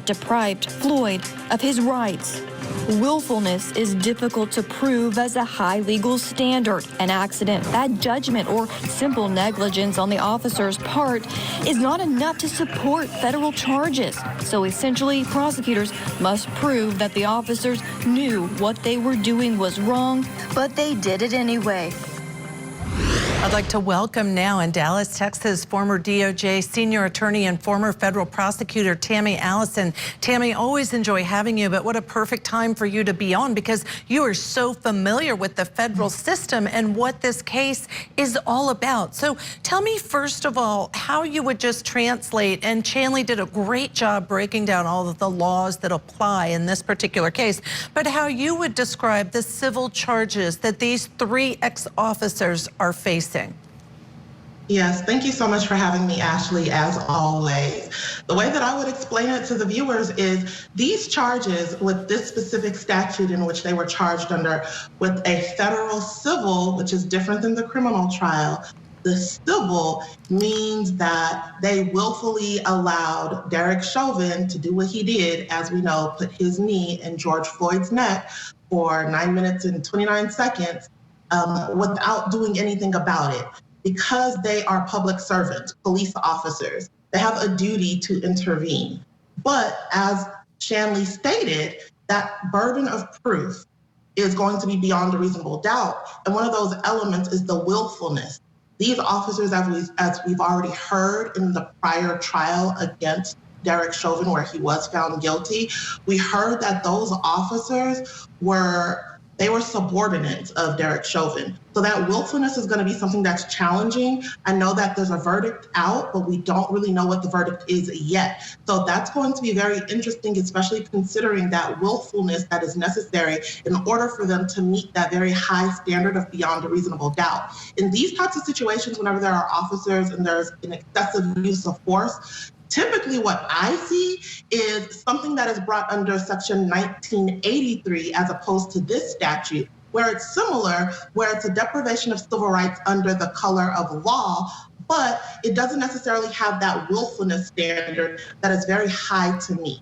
that deprived Floyd of his rights. Willfulness is difficult to prove as a high legal standard. An accident, bad judgment, or simple negligence on the officer's part is not enough to support federal charges. So essentially, prosecutors must prove that the officers knew what they were doing was wrong, but they did it anyway. I'd like to welcome now in Dallas, Texas, former DOJ senior attorney and former federal prosecutor Tammy Allison. Tammy, always enjoy having you, but what a perfect time for you to be on because you are so familiar with the federal system and what this case is all about. So tell me, first of all, how you would just translate, and Chanley did a great job breaking down all of the laws that apply in this particular case, but how you would describe the civil charges that these three ex-officers are facing. Yes, thank you so much for having me, Ashley, as always. The way that I would explain it to the viewers is these charges with this specific statute in which they were charged under with a federal civil, which is different than the criminal trial. The civil means that they willfully allowed Derek Chauvin to do what he did, as we know, put his knee in George Floyd's neck for 9 minutes and 29 seconds without doing anything about it. Because they are public servants, police officers, they have a duty to intervene. But as Chanley stated, that burden of proof is going to be beyond a reasonable doubt. And one of those elements is the willfulness. These officers, as we've already heard in the prior trial against Derek Chauvin, where he was found guilty, we heard that those officers were subordinates of Derek Chauvin. So that willfulness is going to be something that's challenging. I know that there's a verdict out, but we don't really know what the verdict is yet. So that's going to be very interesting, especially considering that willfulness that is necessary in order for them to meet that very high standard of beyond a reasonable doubt. In these types of situations, whenever there are officers and there's an excessive use of force, typically what I see is something that is brought under Section 1983 as opposed to this statute, where it's similar, where it's a deprivation of civil rights under the color of law, but it doesn't necessarily have that willfulness standard that is very high to me.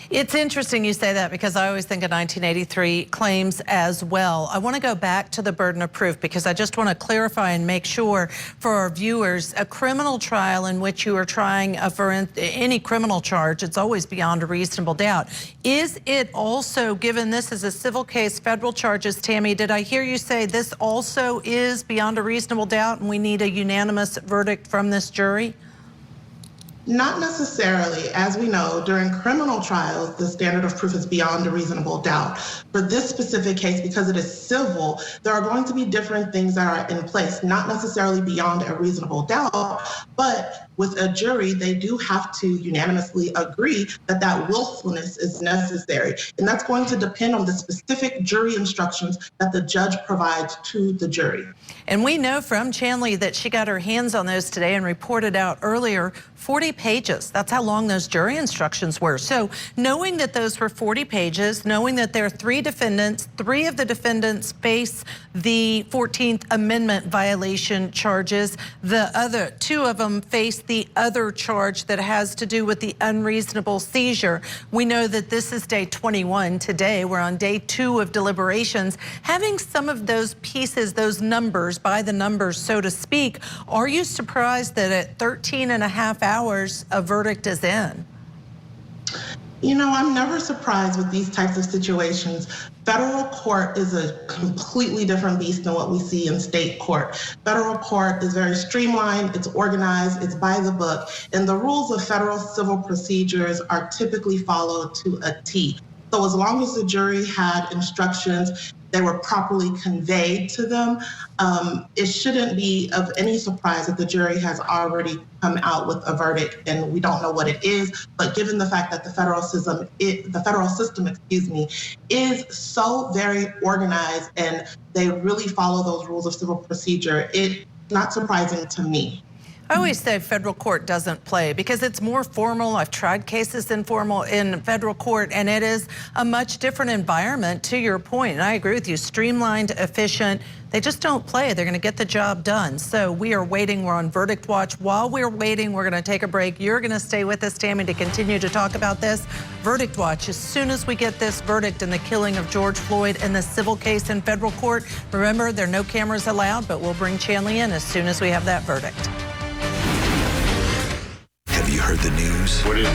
It's interesting you say that because I always think of 1983 claims as well. I want to go back to the burden of proof because I just want to clarify and make sure for our viewers, a criminal trial in which you are trying for any criminal charge, it's always beyond a reasonable doubt. Is it also, given this is a civil case, federal charges, Tammy, did I hear you say this also is beyond a reasonable doubt and we need a unanimous verdict from this jury? Not necessarily. As we know, during criminal trials, the standard of proof is beyond a reasonable doubt. For this specific case, because it is civil, there are going to be different things that are in place, not necessarily beyond a reasonable doubt, but with a jury, they do have to unanimously agree that that willfulness is necessary. And that's going to depend on the specific jury instructions that the judge provides to the jury. And we know from Chanley that she got her hands on those today and reported out earlier, 40 pages. That's how long those jury instructions were. So knowing that those were 40 pages, knowing that there are three defendants, three of the defendants face the 14th Amendment violation charges, the other two of them face the other charge that has to do with the unreasonable seizure. We know that this is day 21 today. We're on day 2 of deliberations. Having some of those pieces, those numbers, by the numbers, so to speak, are you surprised that at 13 and a half hours, a verdict is in? You know, I'm never surprised with these types of situations. Federal court is a completely different beast than what we see in state court. Federal court is very streamlined, it's organized, it's by the book, and the rules of federal civil procedures are typically followed to a T. So as long as the jury had instructions, they were properly conveyed to them, it shouldn't be of any surprise that the jury has already come out with a verdict and we don't know what it is. But given the fact that the federal system, is so very organized and they really follow those rules of civil procedure, it's not surprising to me. I always say federal court doesn't play because it's more formal. I've tried cases in federal court, and it is a much different environment, to your point. And I agree with you, streamlined, efficient. They just don't play. They're going to get the job done. So we are waiting. We're on verdict watch. While we're waiting, we're going to take a break. You're going to stay with us, Tammy, to continue to talk about this. Verdict watch. As soon as we get this verdict in the killing of George Floyd in the civil case in federal court, remember, there are no cameras allowed, but we'll bring Chanley in as soon as we have that verdict. Have you heard the news? What is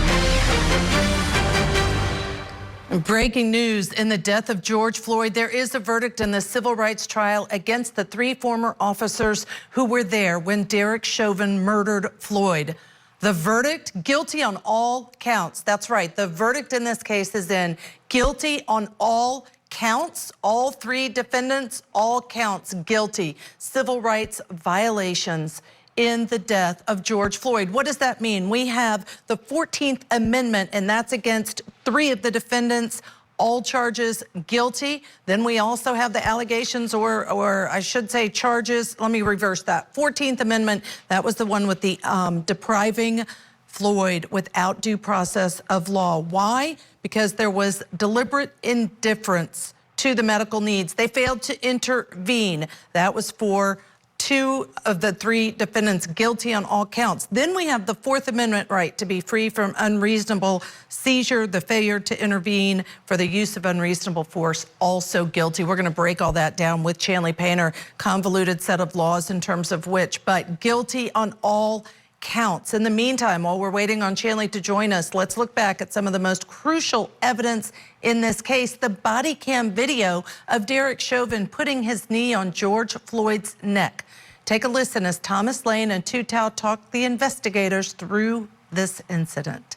Breaking news: in the death of George Floyd, there is a verdict in the civil rights trial against the 3 former officers who were there when Derek Chauvin murdered Floyd. The verdict: guilty on all counts. That's right. The verdict in this case is in guilty on all counts. All 3 defendants, all counts guilty. Civil rights violations in the death of George Floyd. What does that mean? We have the 14th Amendment, and that's against 3 of the defendants, all charges guilty. Then we also have the allegations, or I should say charges. Let me reverse that. 14th Amendment, that was the one with the depriving Floyd without due process of law. Why? Because there was deliberate indifference to the medical needs. They failed to intervene. That was for 2 of the 3 defendants guilty on all counts. Then we have the 4th Amendment right to be free from unreasonable seizure, the failure to intervene for the use of unreasonable force, also guilty. We're going to break all that down with Chanley Painter, convoluted set of laws in terms of which, but guilty on all counts. In the meantime, while we're waiting on Chanley to join us, let's look back at some of the most crucial evidence in this case, the body cam video of Derek Chauvin putting his knee on George Floyd's neck. Take a listen as Thomas Lane and Tutau talk the investigators through this incident.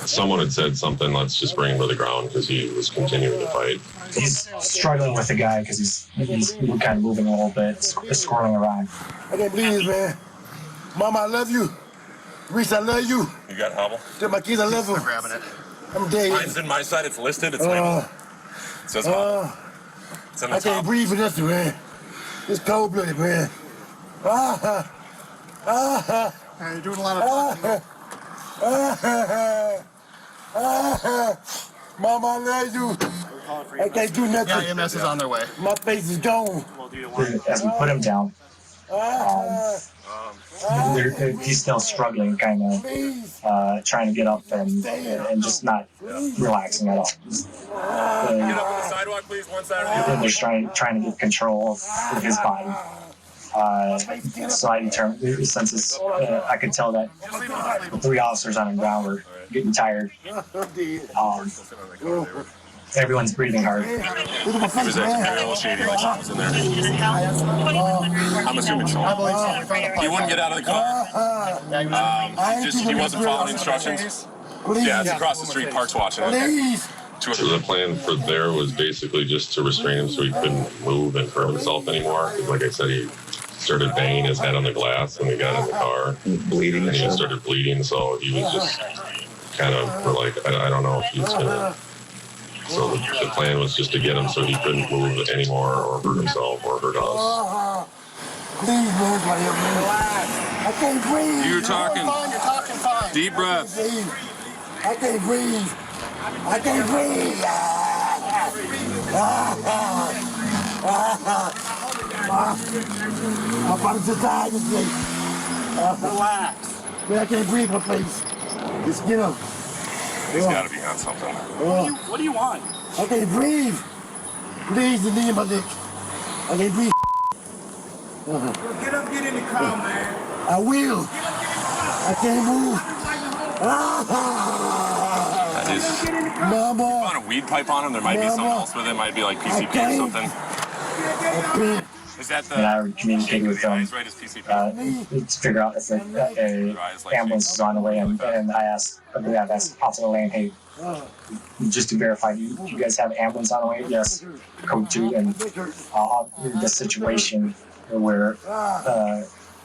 Someone had said something, let's just bring him to the ground because he was continuing to fight. He's struggling with the guy because he's kind of moving a little bit, squirreling around. I can't believe this, man. Mama, I love you. Reese, I love you. You got hobble? Tell my kids I love them. Grabbing it. I'm dead. Mine's in my side, it's listed, it's labeled. It says hobble. It's on the I top. can't breathe for this, man. It's cold-blooded, man. You're doing a lot of talking. Mama, I love you. I can't do nothing. Yeah, EMS is on their way. My face is gone. As we put him down, he's still struggling, kind of trying to get up and just not relaxing at all. Get up on the sidewalk, please, one side or the other. Just trying to get control of his body. So I determined, since I could tell that the 3 officers on the ground were getting tired. Everyone's breathing hard. He was acting very a little shady when Sean was in there. I'm assuming Sean. He wouldn't get out of the car. He wasn't following instructions. Yeah, it's across the street, Park's watching it. So the plan for there was basically just to restrain him so he couldn't move and hurt himself anymore. Like I said, he started banging his head on the glass when we got in the car. Bleeding. And he started bleeding, so he was just kind of, we're like, I don't know if he's going to. So the plan was just to get him so he couldn't move anymore or hurt himself or hurt us. Please, man, I can't breathe. You're talking. You're talking fine. Deep breath. I can't breathe. I can't breathe. My body's just dying this place. Relax. Man, I can't breathe, my face. Just get him. He's got to be on something. What do you want? I can't breathe. Please, the knee in my neck. I can't breathe. Get up, get in the car, man. I will. I can't move. That is. Mama. On a weed pipe on him, there might be something else with it. Might be like PCP or something. Is that the? And I would communicate with them Right, as PCP. to figure out if an ambulance is on the way. And I asked Officer Lane, hey, just to verify, you guys have an ambulance on the way? Yes, code 2. And the situation where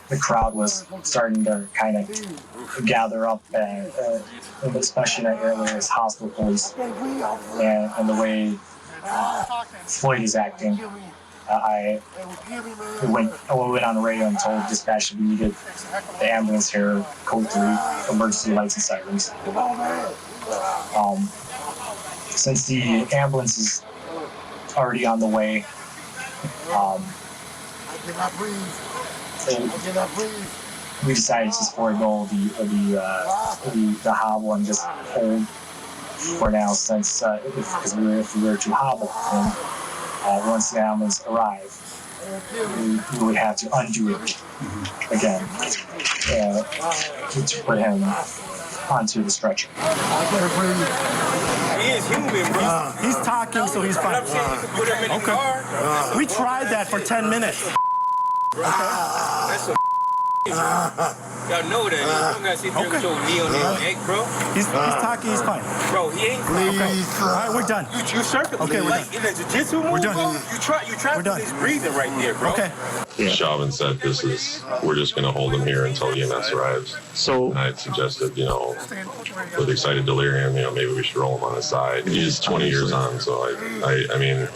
the crowd was starting to kind of gather up, especially in that area where it's hospital police, and the way Floyd is acting. we went on the radio and told dispatch we needed the ambulance here, code 3, emergency lights and sirens. Since the ambulance is already on the way, we decided to just forego the hobble and just hold for now, since if we were to hobble, and once the ambulance arrived, we would have to undo it again to put him onto the stretcher. He is human, bro. He's talking, so he's fine. Okay. We tried that for 10 minutes. That's some y'all know that. You don't gotta sit there with your knee on his neck, bro. He's talking, he's fine. Bro, he ain't. Okay. All right, we're done. You circling. Okay, we're like done. in a jiu-jitsu move, We're done. bro. You try We're done. this breathing right there, bro. Okay. Chauvin said we're just going to hold him here until EMS arrives. So And I had suggested, with excited delirium, maybe we should roll him on the side. He's 20 years on, so I mean,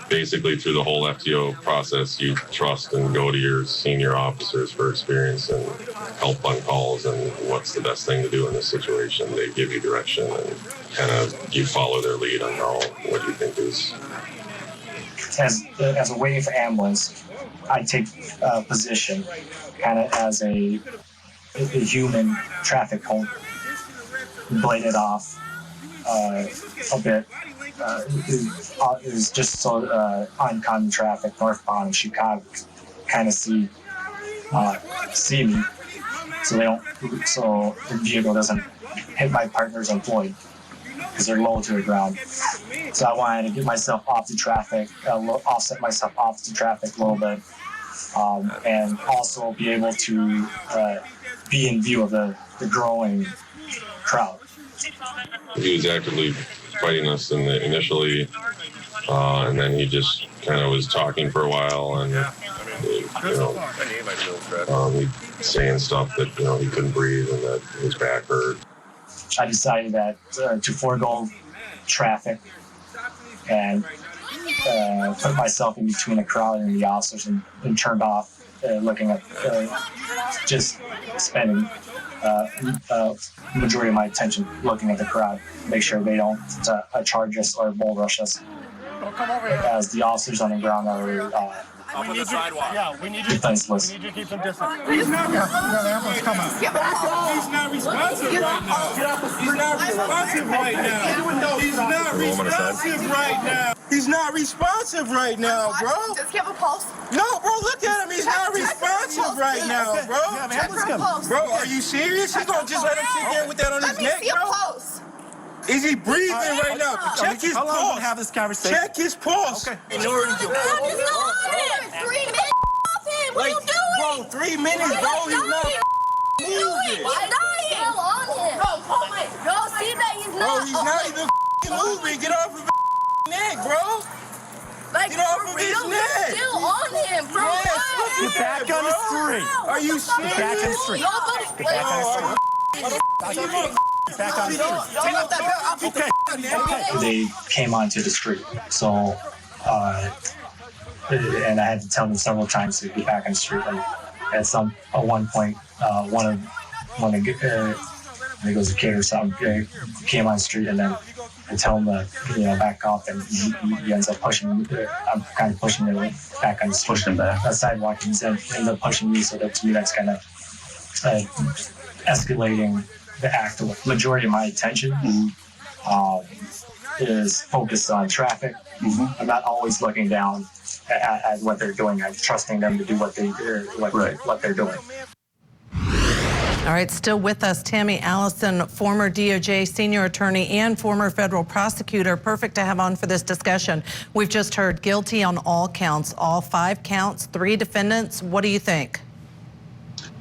basically through the whole FTO process, you trust and go to your senior officers for experience and help on calls and what's the best thing to do in this situation. They give you direction and kind of you follow their lead on what you think is. as a waiting for ambulance, I take a position kind of as a human traffic cone, blade it off a bit. Is just so oncoming traffic northbound in Chicago kind of see me, so the vehicle doesn't hit my partners on Floyd because they're low to the ground. So I wanted to get myself off the traffic, offset myself off the traffic a little bit, and also be able to be in view of the growing crowd. He was actively fighting us initially, and then he just kind of was talking for a while, and he saying stuff that he couldn't breathe and that his back hurt. I decided that to forego traffic and put myself in between the crowd and the officers and turned off looking at just spending majority of my attention looking at the crowd, make sure they don't charge us or bull rush us, as the officers on the ground are We need you defenseless. to keep them distant. He's not responsive right now. He's not responsive right now, bro. Does he have a pulse? No, bro, look at him. He's not responsive right now, bro. Check for a pulse. Bro, are you serious? He's gonna just let him sit there with that on his neck, Let me see a bro? pulse. Is he breathing right now? Check his How long pulse. will we have this conversation? Check his pulse. Okay. I'm just on him. 3 minutes off him. What are you doing? Bro, 3 minutes, bro. He's not moving. Why dying? Still on him. No, see that he's not. Bro, he's not even moving. Get off his neck, bro. Like, Get off of his neck. Still on him, bro. Yes, Get back on the street. Are you serious? Get back on the street. Get back on the street. Get back on the street. Take off that belt. Okay. They came onto the street, so and I had to tell them several times to get back on the street. And at one point, one of the he goes to kid or something, came on the street, and then I tell him to back off, and he ends up pushing me. I'm kind of pushing him back on the street, pushing him back. The sidewalk, and he ends up pushing me. So that to me, that's kind of escalating the act. The majority of my attention is focused on traffic. I'm not always looking down at what they're doing. I'm trusting them to do what they're doing. All right, still with us, Tammy Allison, former DOJ senior attorney and former federal prosecutor. Perfect to have on for this discussion. We've just heard guilty on all counts, all 5 counts, 3 defendants. What do you think?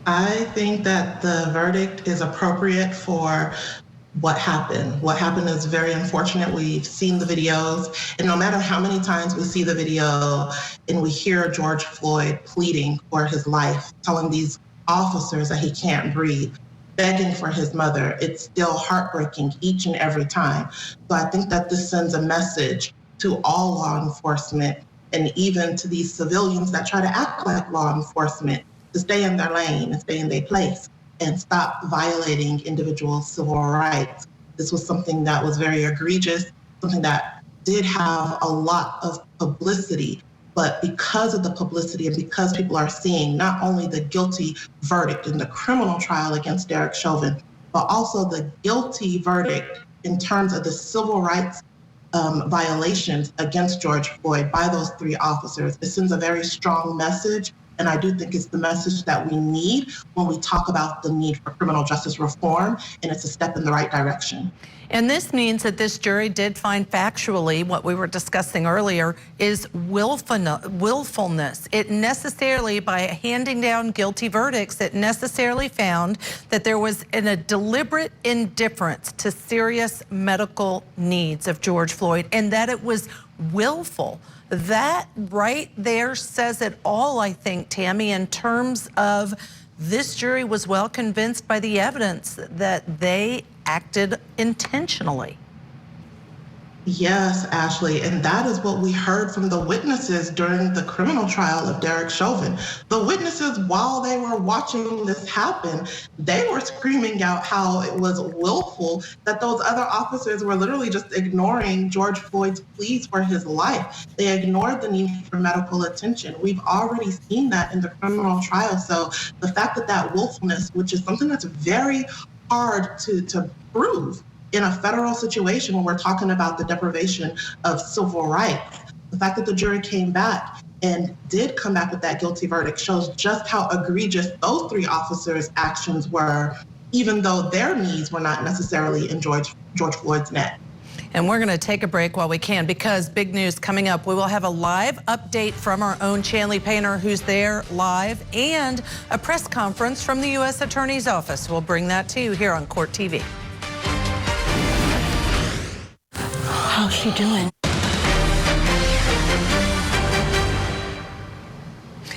I think that the verdict is appropriate for what happened. What happened is very unfortunate. We've seen the videos, and no matter how many times we see the video and we hear George Floyd pleading for his life, telling these officers that he can't breathe, begging for his mother, it's still heartbreaking each and every time. So I think that this sends a message to all law enforcement and even to these civilians that try to act like law enforcement, to stay in their lane and stay in their place and stop violating individuals' civil rights. This was something that was very egregious, something that did have a lot of publicity. But because of the publicity and because people are seeing not only the guilty verdict in the criminal trial against Derek Chauvin, but also the guilty verdict in terms of the civil rights violations against George Floyd by those 3 officers, it sends a very strong message. And I do think it's the message that we need when we talk about the need for criminal justice reform, and it's a step in the right direction. And this means that this jury did find factually what we were discussing earlier is willfulness. It necessarily, by handing down guilty verdicts, it necessarily found that there was a deliberate indifference to serious medical needs of George Floyd, and that it was willful. That right there says it all, I think, Tammy, in terms of this jury was well convinced by the evidence that they acted intentionally. Yes, Ashley, and that is what we heard from the witnesses during the criminal trial of Derek Chauvin. The witnesses, while they were watching this happen, they were screaming out how it was willful, that those other officers were literally just ignoring George Floyd's pleas for his life. They ignored the need for medical attention. We've already seen that in the criminal trial. So the fact that that willfulness, which is something that's very hard to prove, in a federal situation when we're talking about the deprivation of civil rights, the fact that the jury came back and did come back with that guilty verdict shows just how egregious those 3 officers' actions were, even though their knees were not necessarily in George Floyd's neck. And we're going to take a break while we can, because big news coming up. We will have a live update from our own Chanley Painter, who's there live, and a press conference from the U.S. Attorney's Office. We'll bring that to you here on Court TV. How's she doing?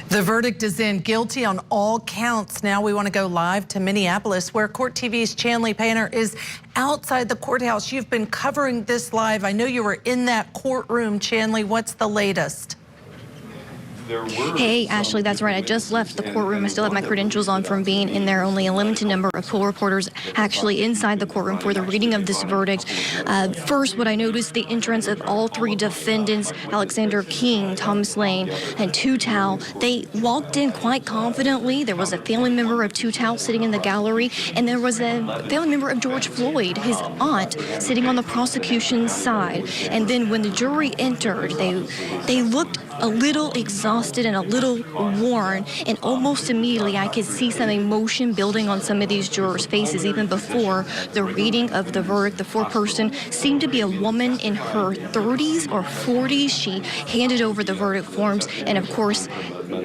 The verdict is in, guilty on all counts. Now we want to go live to Minneapolis, where Court TV's Chanley Painter is outside the courthouse. You've been covering this live. I know you were in that courtroom. Chanley, what's the latest? Hey, Ashley, that's right. I just left the courtroom. I still have my credentials on from being in there. Only a limited number of poll reporters actually inside the courtroom for the reading of this verdict. First, what I noticed, the entrance of all 3 defendants, Alexander King, Thomas Lane, and Tutau. They walked in quite confidently. There was a family member of Tutau sitting in the gallery, and there was a family member of George Floyd, his aunt, sitting on the prosecution's side. And then when the jury entered, they looked a little exhausted and a little worn, and almost immediately I could see some emotion building on some of these jurors' faces even before the reading of the verdict. The foreperson seemed to be a woman in her 30s or 40s. She handed over the verdict forms, and of course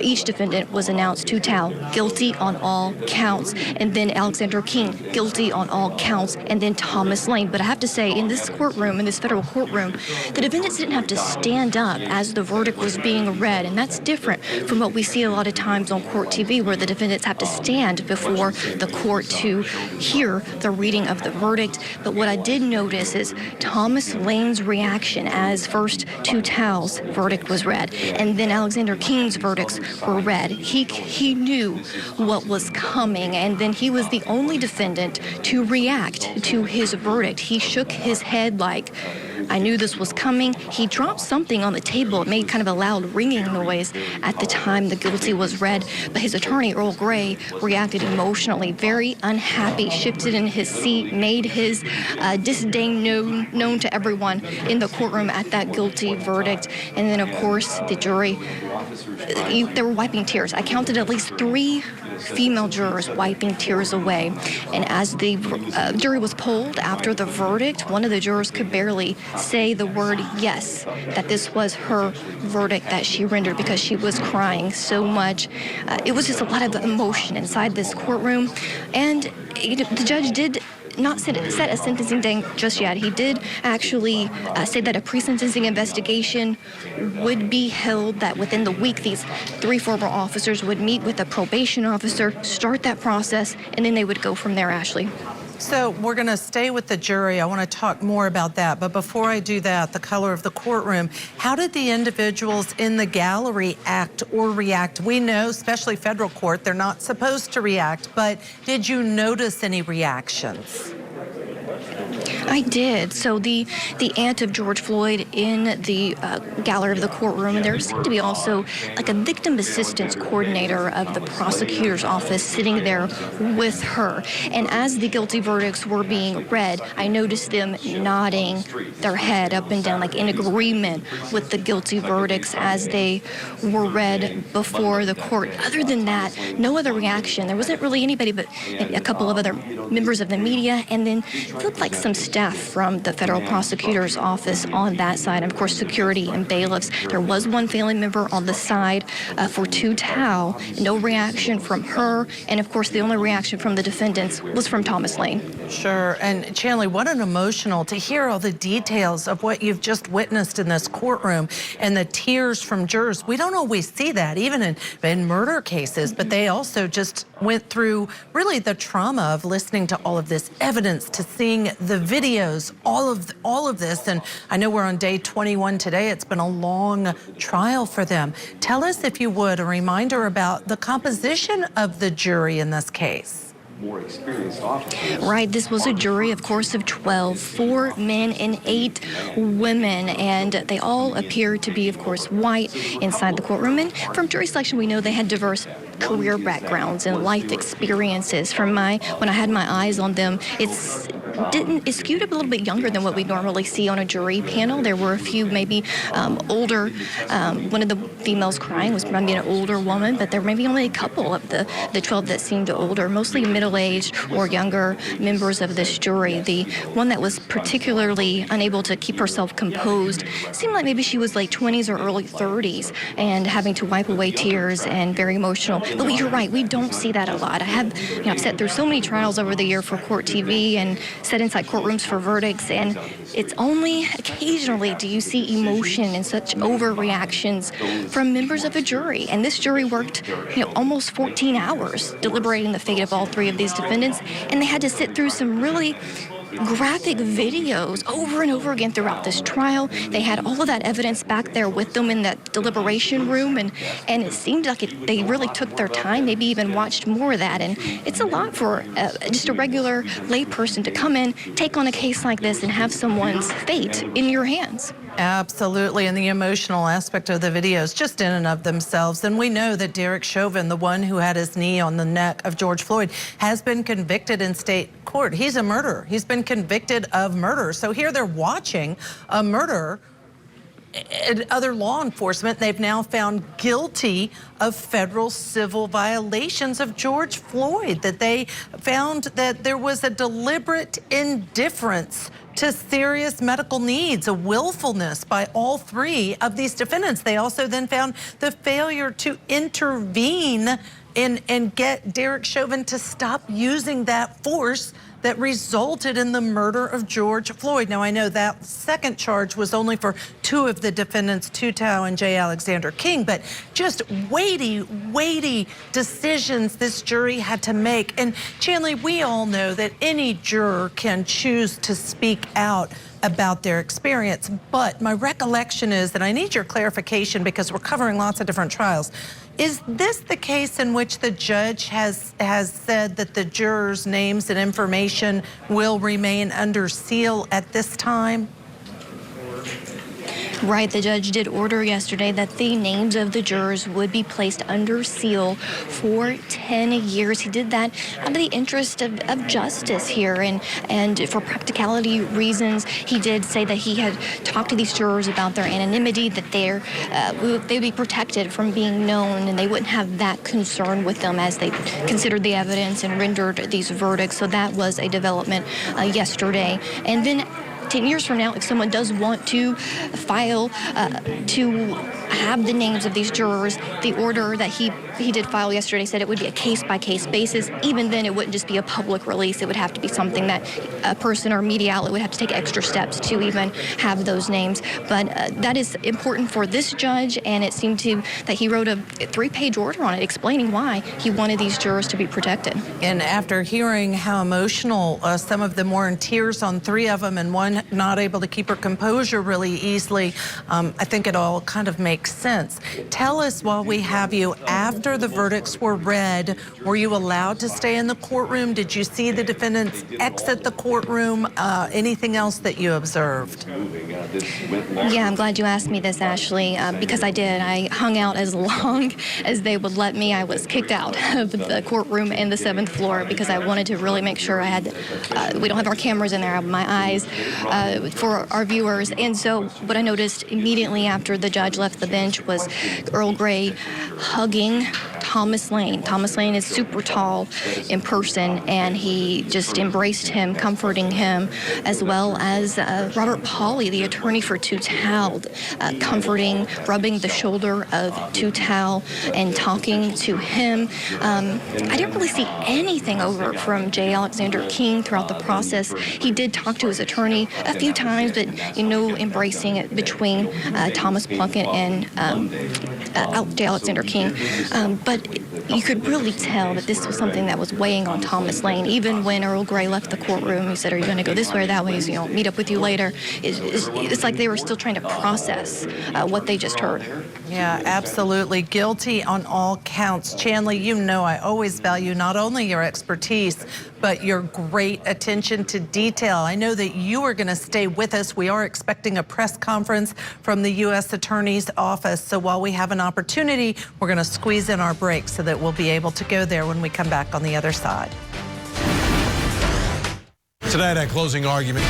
each defendant was announced Tutau, guilty on all counts, and then Alexander King, guilty on all counts, and then Thomas Lane. But I have to say, in this courtroom, in this federal courtroom, the defendants didn't have to stand up as the verdict was being read, and that's different from what we see a lot of times on Court TV, where the defendants have to stand before the court to hear the reading of the verdict. But what I did notice is Thomas Lane's reaction as first Tutau's verdict was read, and then Alexander King's verdicts were read. He knew what was coming, and then he was the only defendant to react to his verdict. He shook his head like, I knew this was coming. He dropped something on the table. It made kind of a loud ringing noise at the time the guilty was read. But his attorney, Earl Gray, reacted emotionally, very unhappy, shifted in his seat, made his disdain known to everyone in the courtroom at that guilty verdict. And then, of course, the jury, they were wiping tears. I counted at least 3 female jurors wiping tears away. And as the jury was polled after the verdict, one of the jurors could barely say the word yes, that this was her verdict that she rendered, because she was crying so much. It was just a lot of emotion inside this courtroom. And the judge did not set a sentencing date just yet. He did actually say that a pre-sentencing investigation would be held, that within the week these 3 former officers would meet with a probation officer, start that process, and then they would go from there, Ashley. So we're going to stay with the jury. I want to talk more about that. But before I do that, the color of the courtroom, how did the individuals in the gallery act or react? We know, especially federal court, they're not supposed to react. But did you notice any reactions? I did. So the aunt of George Floyd in the gallery of the courtroom, and there seemed to be also like a victim assistance coordinator of the prosecutor's office sitting there with her. And as the guilty verdicts were being read, I noticed them nodding their head up and down, like in agreement with the guilty verdicts as they were read before the court. Other than that, no other reaction. There wasn't really anybody but a couple of other members of the media, and then it looked like some staff from the federal prosecutor's office on that side, and of course security and bailiffs. There was one family member on the side for Tou Thao. No reaction from her, and of course the only reaction from the defendants was from Thomas Lane. Sure, and Chanley, what an emotional to hear all the details of what you've just witnessed in this courtroom and the tears from jurors. We don't always see that, even in murder cases, but they also just went through really the trauma of listening to all of this evidence, to seeing the videos, all of this. And I know we're on day 21 today. It's been a long trial for them. Tell us, if you would, a reminder about the composition of the jury in this case. More experienced officers. Right, this was a jury, of course, of 12, 4 men and 8 women, and they all appear to be, of course, white inside the courtroom. And from jury selection, we know they had diverse career backgrounds and life experiences. When I had my eyes on them, it skewed up a little bit younger than what we normally see on a jury panel. There were a few maybe older, one of the females crying was maybe an older woman, but there may be only a couple of the 12 that seemed older, mostly middle-aged or younger members of this jury. The one that was particularly unable to keep herself composed seemed like maybe she was late 20s or early 30s and having to wipe away tears and very emotional. But you're right, we don't see that a lot. I've sat through so many trials over the year for Court TV and sat inside courtrooms for verdicts, and it's only occasionally do you see emotion and such overreactions from members of a jury. And this jury worked, almost 14 hours deliberating the fate of all 3 of these defendants, and they had to sit through some really graphic videos over and over again throughout this trial. They had all of that evidence back there with them in that deliberation room, and it seemed like they really took their time, maybe even watched more of that. And it's a lot for just a regular lay person to come in, take on a case like this, and have someone's fate in your hands. Absolutely, and the emotional aspect of the videos just in and of themselves. And we know that Derek Chauvin, the one who had his knee on the neck of George Floyd, has been convicted in state court. He's a murderer. He's been convicted of murder. So here they're watching a murder. Other law enforcement, they've now found guilty of federal civil violations of George Floyd, that they found that there was a deliberate indifference to serious medical needs, a willfulness by all 3 of these defendants. They also then found the failure to intervene and get Derek Chauvin to stop using that force that resulted in the murder of George Floyd. Now, I know that second charge was only for 2 of the defendants, Tou Thao and J. Alexander King, but just weighty decisions this jury had to make. And Chanley, we all know that any juror can choose to speak out about their experience, but my recollection is that I need your clarification because we're covering lots of different trials. Is this the case in which the judge has said that the jurors' names and information will remain under seal at this time? Right, the judge did order yesterday that the names of the jurors would be placed under seal for 10 years. He did that out of the interest of justice here, and for practicality reasons. He did say that he had talked to these jurors about their anonymity, that they'd be protected from being known, and they wouldn't have that concern with them as they considered the evidence and rendered these verdicts. So that was a development yesterday. And then 10 years from now, if someone does want to file to have the names of these jurors. The order that he did file yesterday said it would be a case-by-case basis. Even then, it wouldn't just be a public release. It would have to be something that a person or media outlet would have to take extra steps to even have those names. But that is important for this judge, and it seemed that he wrote a 3-page order on it explaining why he wanted these jurors to be protected. And after hearing how emotional some of them were, in tears on 3 of them, and one not able to keep her composure really easily, I think it all kind of makes sense. Tell us, while we have you, after the verdicts were read, were you allowed to stay in the courtroom? Did you see the defendants exit the courtroom? Anything else that you observed? Yeah, I'm glad you asked me this, Ashley, because I did. I hung out as long as they would let me. I was kicked out of the courtroom in the 7th floor because I wanted to really make sure I had, we don't have our cameras in there, I have my eyes for our viewers. And so what I noticed immediately after the judge left the bench was Earl Grey hugging Thomas Lane. Thomas Lane is super tall in person, and he just embraced him, comforting him, as well as Robert Pauley, the attorney for Toutal, comforting, rubbing the shoulder of Toutal and talking to him. I didn't really see anything over from J. Alexander King throughout the process. He did talk to his attorney a few times, but embracing it between Thomas Plunkett and J. Alexander King. But you could really tell that this was something that was weighing on Thomas Lane. Even when Earl Grey left the courtroom, he said, "Are you going to go this way or that way?" He's, meet up with you later. It's like they were still trying to process what they just heard. Yeah, absolutely. Guilty on all counts. Chanley, I always value not only your expertise, but your great attention to detail. I know that you are going to stay with us. We are expecting a press conference from the U.S. Attorney's Office. So while we have an opportunity, we're going to squeeze in our break so that we'll be able to go there when we come back on the other side. Tonight at closing argument.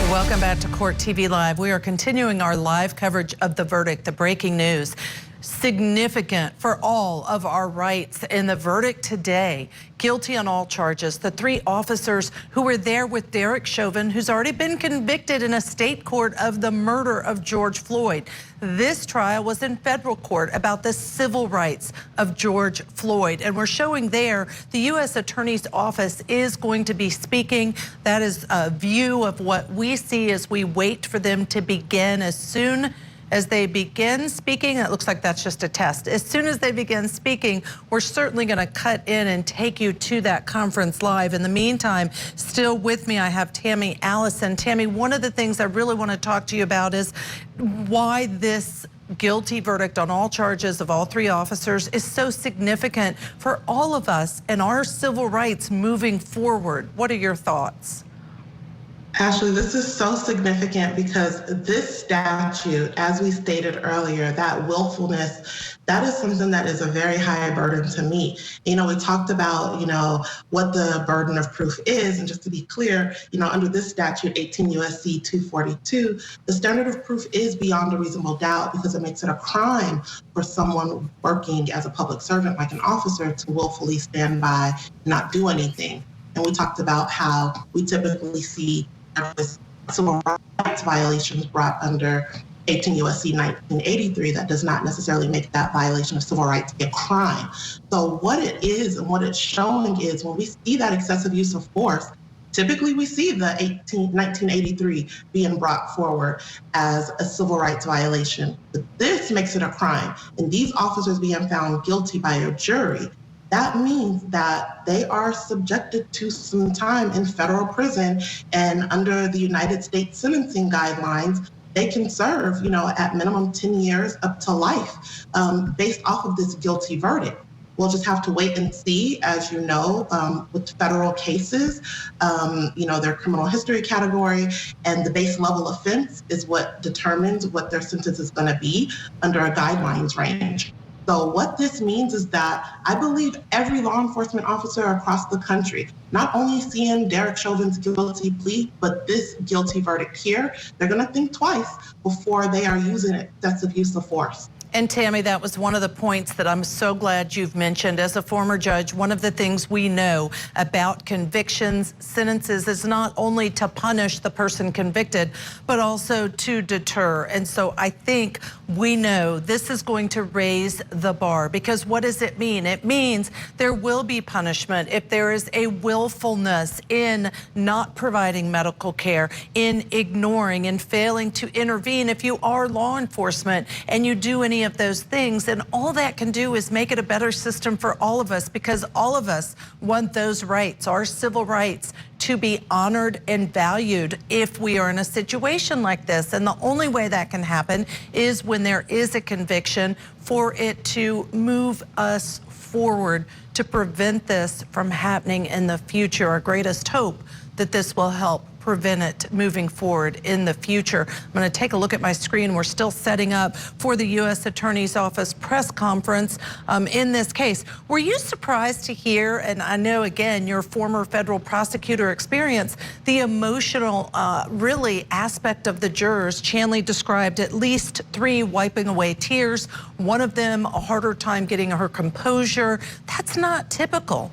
Welcome back to Court TV Live. We are continuing our live coverage of the verdict, the breaking news. Significant for all of our rights in the verdict today. Guilty on all charges. The 3 officers who were there with Derek Chauvin, who's already been convicted in a state court of the murder of George Floyd. This trial was in federal court about the civil rights of George Floyd. And we're showing there the U.S. Attorney's Office is going to be speaking. That is a view of what we see as we wait for them to begin. As soon as they begin speaking, it looks like that's just a test. As soon as they begin speaking, we're certainly going to cut in and take you to that conference live. In the meantime, still with me, I have Tammy Allison. Tammy, one of the things I really want to talk to you about is why this guilty verdict on all charges of all 3 officers is so significant for all of us and our civil rights moving forward. What are your thoughts? Ashley, this is so significant because this statute, as we stated earlier, that willfulness, that is something that is a very high burden to meet. We talked about, what the burden of proof is. And just to be clear, under this statute, 18 U.S.C. 242, the standard of proof is beyond a reasonable doubt because it makes it a crime for someone working as a public servant, like an officer, to willfully stand by and not do anything. And we talked about how we typically see civil rights violations brought under 18 U.S.C. 1983 that does not necessarily make that violation of civil rights a crime. So what it is and what it's showing is when we see that excessive use of force, typically we see the 1983 being brought forward as a civil rights violation. But this makes it a crime. And these officers being found guilty by a jury, that means that they are subjected to some time in federal prison, and under the United States sentencing guidelines, they can serve, at minimum 10 years up to life based off of this guilty verdict. We'll just have to wait and see, as you know, with federal cases, their criminal history category and the base level offense is what determines what their sentence is going to be under a guidelines range. So what this means is that I believe every law enforcement officer across the country, not only seeing Derek Chauvin's guilty plea, but this guilty verdict here, they're going to think twice before they are using excessive use of force. And Tammy, that was one of the points that I'm so glad you've mentioned. As a former judge, one of the things we know about convictions, sentences, is not only to punish the person convicted, but also to deter. And so I think we know this is going to raise the bar, because what does it mean? It means there will be punishment if there is a willfulness in not providing medical care, in ignoring and failing to intervene. If you are law enforcement and you do any of those things, and all that can do is make it a better system for all of us, because all of us want those rights, our civil rights, to be honored and valued if we are in a situation like this. And the only way that can happen is when there is a conviction, for it to move us forward to prevent this from happening in the future. Our greatest hope that this will help prevent it moving forward in the future. I'm going to take a look at my screen. We're still setting up for the U.S. Attorney's Office press conference in this case. Were you surprised to hear, and I know, again, your former federal prosecutor experience, the emotional, really, aspect of the jurors? Chanley described at least 3 wiping away tears, one of them a harder time getting her composure. That's not typical.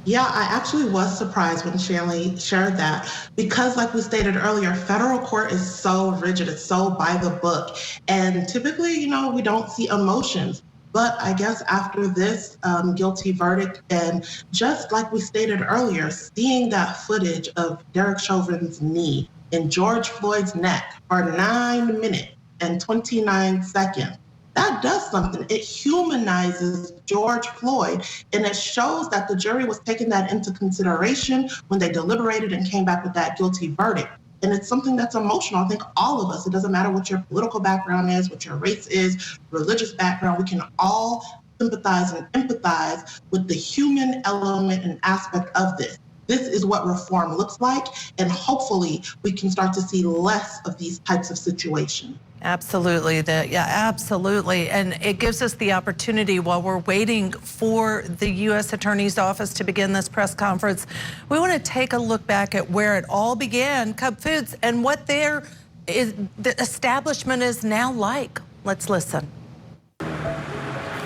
Yeah, I actually was surprised when Chanley shared that, because like we stated earlier, federal court is so rigid, it's so by the book. And typically, you know, we don't see emotions. But I guess after this guilty verdict, and just like we stated earlier, seeing that footage of Derek Chauvin's knee in George Floyd's neck for 9 minutes and 29 seconds, that does something. It humanizes George Floyd, and it shows that the jury was taking that into consideration when they deliberated and came back with that guilty verdict. And it's something that's emotional. I think all of us, it doesn't matter what your political background is, what your race is, religious background, we can all sympathize and empathize with the human element and aspect of this. This is what reform looks like, and hopefully we can start to see less of these types of situations. Absolutely, yeah, absolutely. And it gives us the opportunity, while we're waiting for the U.S. Attorney's Office to begin this press conference, we want to take a look back at where it all began, Cub Foods, and what the establishment is now like. Let's listen.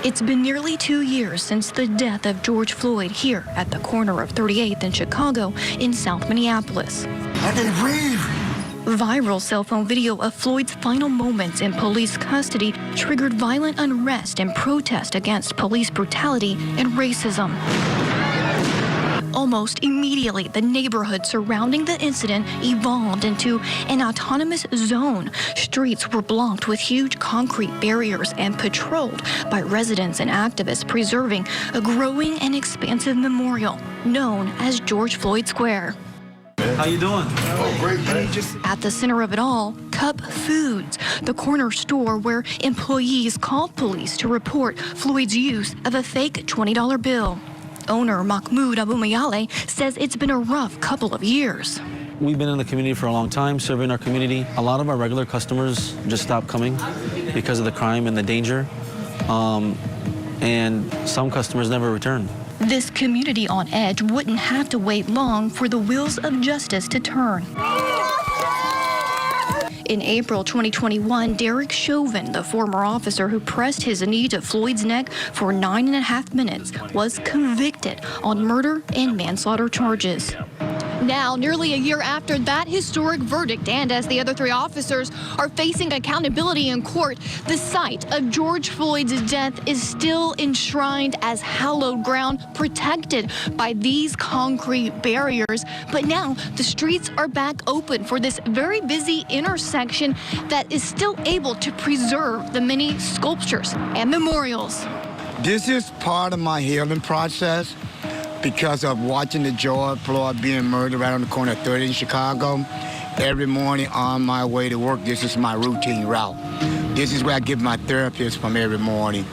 It's been nearly 2 years since the death of George Floyd here at the corner of 38th and Chicago in South Minneapolis. I can breathe. Viral cell phone video of Floyd's final moments in police custody triggered violent unrest and protest against police brutality and racism. Almost immediately, the neighborhood surrounding the incident evolved into an autonomous zone. Streets were blocked with huge concrete barriers and patrolled by residents and activists, preserving a growing and expansive memorial known as George Floyd Square. How you doing? Oh, great, man. At the center of it all, Cup Foods, the corner store where employees called police to report Floyd's use of a fake $20 bill. Owner Mahmoud Abumayale says it's been a rough couple of years. We've been in the community for a long time, serving our community. A lot of our regular customers just stopped coming because of the crime and the danger. And some customers never return. This community on edge wouldn't have to wait long for the wheels of justice to turn. In April 2021, Derek Chauvin, the former officer who pressed his knee to Floyd's neck for 9.5 minutes, was convicted on murder and manslaughter charges. Now, nearly a year after that historic verdict, and as the other 3 officers are facing accountability in court, the site of George Floyd's death is still enshrined as hallowed ground, protected by these concrete barriers. But now the streets are back open for this very busy intersection that is still able to preserve the many sculptures and memorials. This is part of my healing process, because of watching the George Floyd being murdered right on the corner of 30th in Chicago. Every morning on my way to work, this is my routine route. This is where I get my therapist from every morning.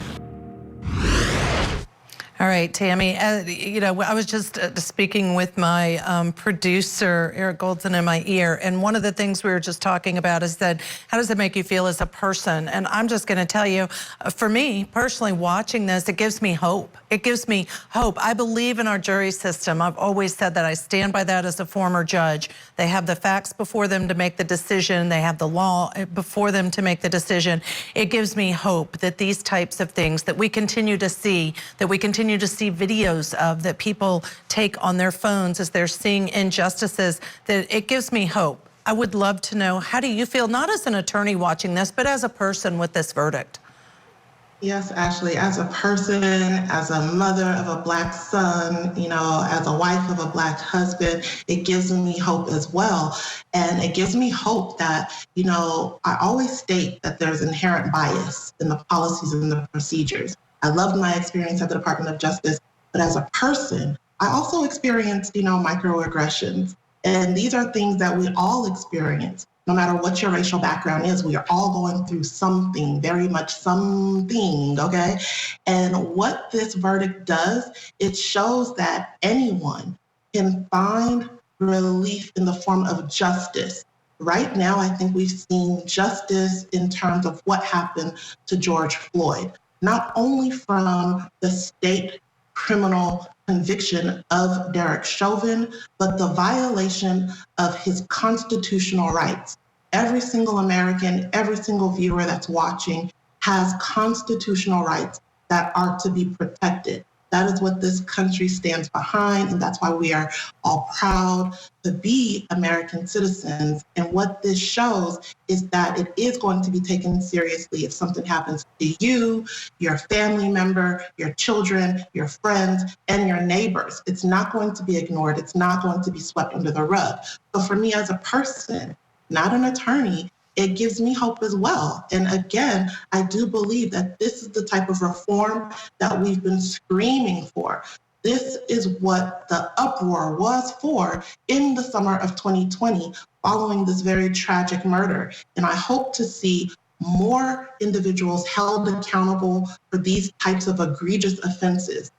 All right. right, Tammy. You know, I was just speaking with my producer, Eric Goldson, in my ear, and one of the things we were just talking about is that how does it make you feel as a person? And I'm just going to tell you, for me personally, watching this, it gives me hope. It gives me hope. I believe in our jury system. I've always said that. I stand by that as a former judge. They have the facts before them to make the decision. They have the law before them to make the decision. It gives me hope that these types of things that we continue to see, videos of, that people take on their phones as they're seeing injustices, that it gives me hope. I would love to know, how do you feel, not as an attorney watching this, but as a person with this verdict? Yes, Ashley, as a person, as a mother of a Black son, you know, as a wife of a Black husband, it gives me hope as well. And it gives me hope that, you know, I always state that there's inherent bias in the policies and the procedures. I loved my experience at the Department of Justice, but as a person, I also experienced, you know, microaggressions. And these are things that we all experience. No matter what your racial background is, we are all going through something, very much something, okay? And what this verdict does, it shows that anyone can find relief in the form of justice. Right now, I think we've seen justice in terms of what happened to George Floyd, not only from the state criminal conviction of Derek Chauvin, but the violation of his constitutional rights. Every single American, every single viewer that's watching has constitutional rights that are to be protected. That is what this country stands behind, and that's why we are all proud to be American citizens. And what this shows is that it is going to be taken seriously if something happens to you, your family member, your children, your friends, and your neighbors. It's not going to be ignored. It's not going to be swept under the rug. So for me as a person, not an attorney, it gives me hope as well. And again, I do believe that this is the type of reform that we've been screaming for. This is what the uproar was for in the summer of 2020, following this very tragic murder. And I hope to see more individuals held accountable for these types of egregious offenses.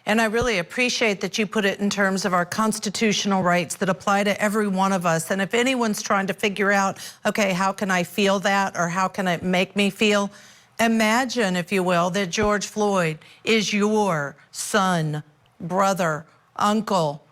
And I really appreciate that you put it in terms of our constitutional rights that apply to every one of us. And if anyone's trying to figure out, okay, how can I feel that, or how can it make me feel? Imagine, if you will, that George Floyd is your son, brother, uncle,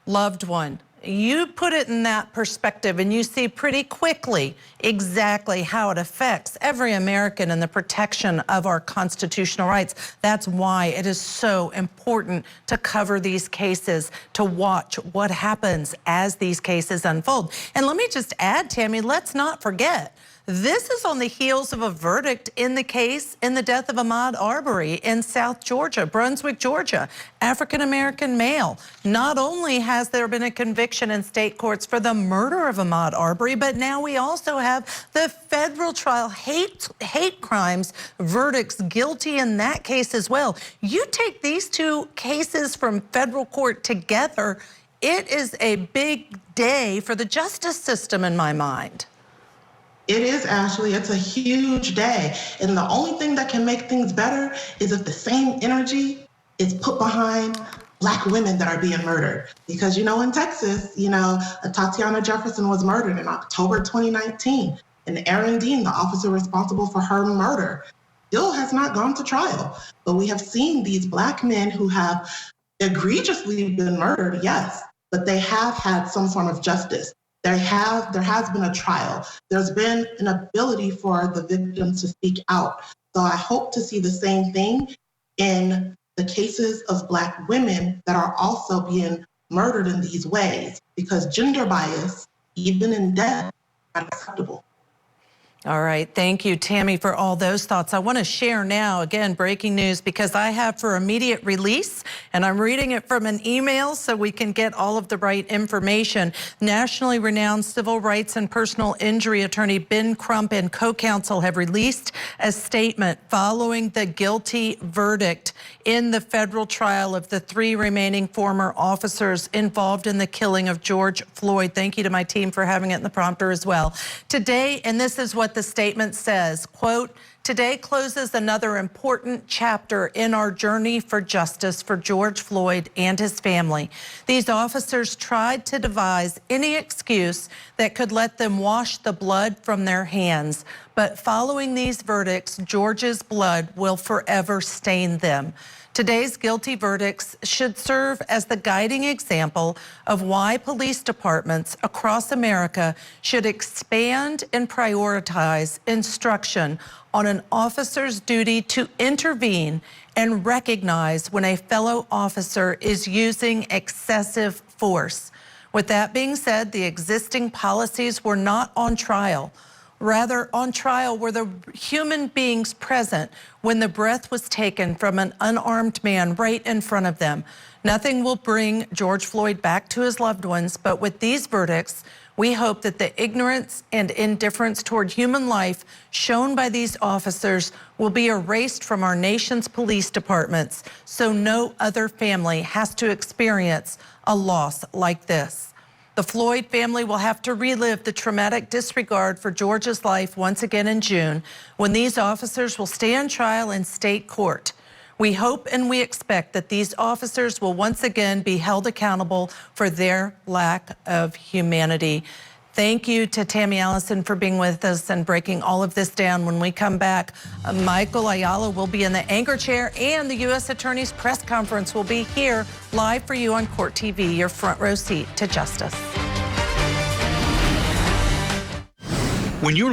loved one. You put it in that perspective and you see pretty quickly exactly how it affects every American and the protection of our constitutional rights. That's why it is so important to cover these cases, to watch what happens as these cases unfold. And let me just add, Tammy, let's not forget, this is on the heels of a verdict in the case in the death of Ahmaud Arbery in South Georgia, Brunswick, Georgia, African-American male. Not only has there been a conviction in state courts for the murder of Ahmaud Arbery, but now we also have the federal trial hate crimes verdicts, guilty in that case as well. You take these two cases from federal court together, it is a big day for the justice system in my mind. It is, Ashley. It's a huge day. And the only thing that can make things better is if the same energy is put behind Black women that are being murdered. Because, you know, in Texas, you know, Tatiana Jefferson was murdered in October 2019. And Aaron Dean, the officer responsible for her murder, still has not gone to trial. But we have seen these Black men who have egregiously been murdered, yes, but they have had some form of justice. There has been a trial. There's been an ability for the victims to speak out. So I hope to see the same thing in the cases of Black women that are also being murdered in these ways, because gender bias, even in death, is not acceptable. All right, thank you, Tammy, for all those thoughts. I want to share now, again, breaking news, because I have for immediate release, and I'm reading it from an email so we can get all of the right information. Nationally renowned civil rights and personal injury attorney Ben Crump and co-counsel have released a statement following the guilty verdict in the federal trial of the 3 remaining former officers involved in the killing of George Floyd. Thank you to my team for having it in the prompter as well. Today, and this is what the statement says, quote, "Today closes another important chapter in our journey for justice for George Floyd and his family. These officers tried to devise any excuse that could let them wash the blood from their hands. But following these verdicts, George's blood will forever stain them. Today's guilty verdicts should serve as the guiding example of why police departments across America should expand and prioritize instruction on an officer's duty to intervene and recognize when a fellow officer is using excessive force." With that being said, the existing policies were not on trial. Rather, on trial were the human beings present when the breath was taken from an unarmed man right in front of them. Nothing will bring George Floyd back to his loved ones, but with these verdicts, we hope that the ignorance and indifference toward human life shown by these officers will be erased from our nation's police departments so no other family has to experience a loss like this. The Floyd family will have to relive the traumatic disregard for George's life once again in June, when these officers will stand trial in state court. We hope and we expect that these officers will once again be held accountable for their lack of humanity. Thank you to Tammy Allison for being with us and breaking all of this down. When we come back, Michael Ayala will be in the anchor chair, and the U.S. Attorney's press conference will be here live for you on Court TV, your front row seat to justice. When you're